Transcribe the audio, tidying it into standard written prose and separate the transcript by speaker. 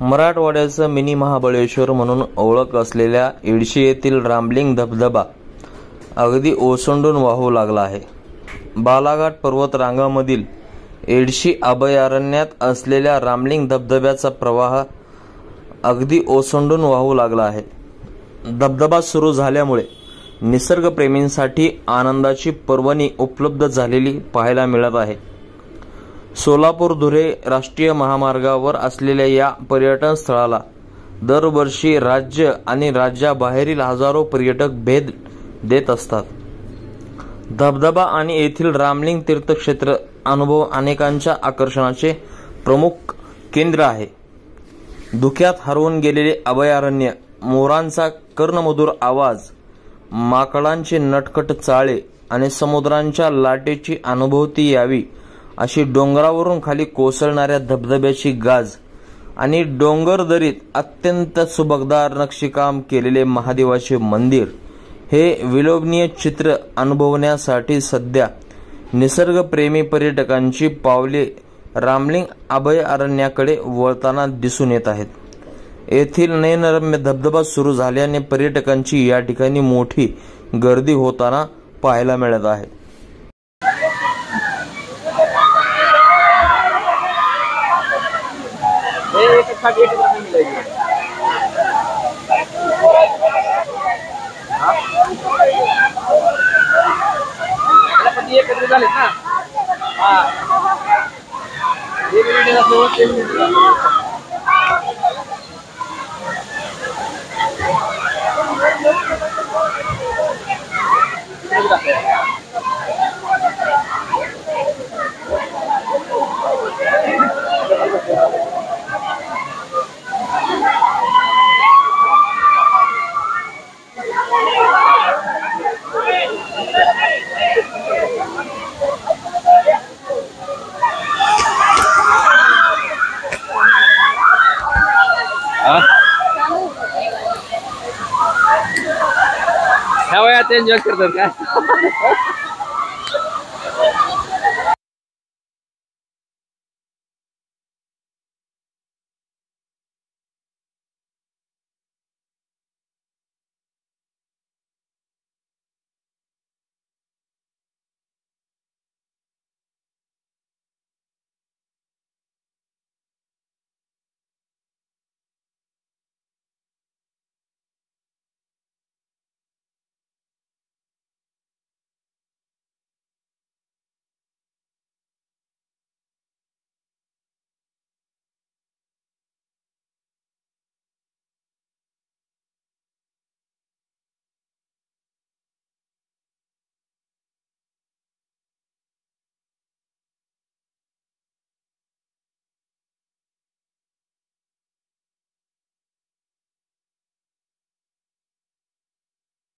Speaker 1: मराठवाड्याचं mini Mahabaleshwar म्हणून ओळख असलेल्या येडशी येथील रामलिंग धबधबा अगदी ओसंडून वाहू लागला आहे। बालाघाट पर्वत रांगामधील येडशी अभयारण्यात असलेल्या रामलिंग धबधब्याचा प्रवाह अगदी ओसंडून वाहू लागला आहे। धबधबा सुरू झाल्यामुळे निसर्गप्रेमींसाठी आनंदाची पर्वणी उपलब्ध झालेली पाहायला मिळत आहे। सोलापूर धुळे राष्ट्रीय महामार्गावर असलेल्या या पर्यटन स्थळाला दरवर्षी राज्य आणि राज्याबाहेरील हजारो पर्यटक भेट देत असतात। धबधबा आणि येथील रामलिंग तीर्थक्षेत्र अनुभव अनेकांच्या आकर्षणाचे प्रमुख केंद्र आहे। धुक्यात हरवून गेलेले अभयारण्य, मोरांचा कर्णमधुर आवाज, माकडांचे नटखट चाळे आणि समुद्रांच्या लाटेची अनुभूती यावी अशी डोंगरावरून खाली कोसळणाऱ्या धबधब्याची गाज आणि डोंगरदरीत अत्यंत सुबकदार नक्षीकाम केलेले महादेवाचे मंदिर हे विलोभनीय चित्र अनुभवण्यासाठी सध्या निसर्गप्रेमी पर्यटकांची पावले रामलिंग अभयारण्याकडे वळताना दिसून येत आहेत। येथील नयनरम्य धबधबा सुरू झाल्याने पर्यटकांची या ठिकाणी मोठी गर्दी होताना पाहायला मिळत आहे।
Speaker 2: ह्या वयात एन्जॉय करतात का?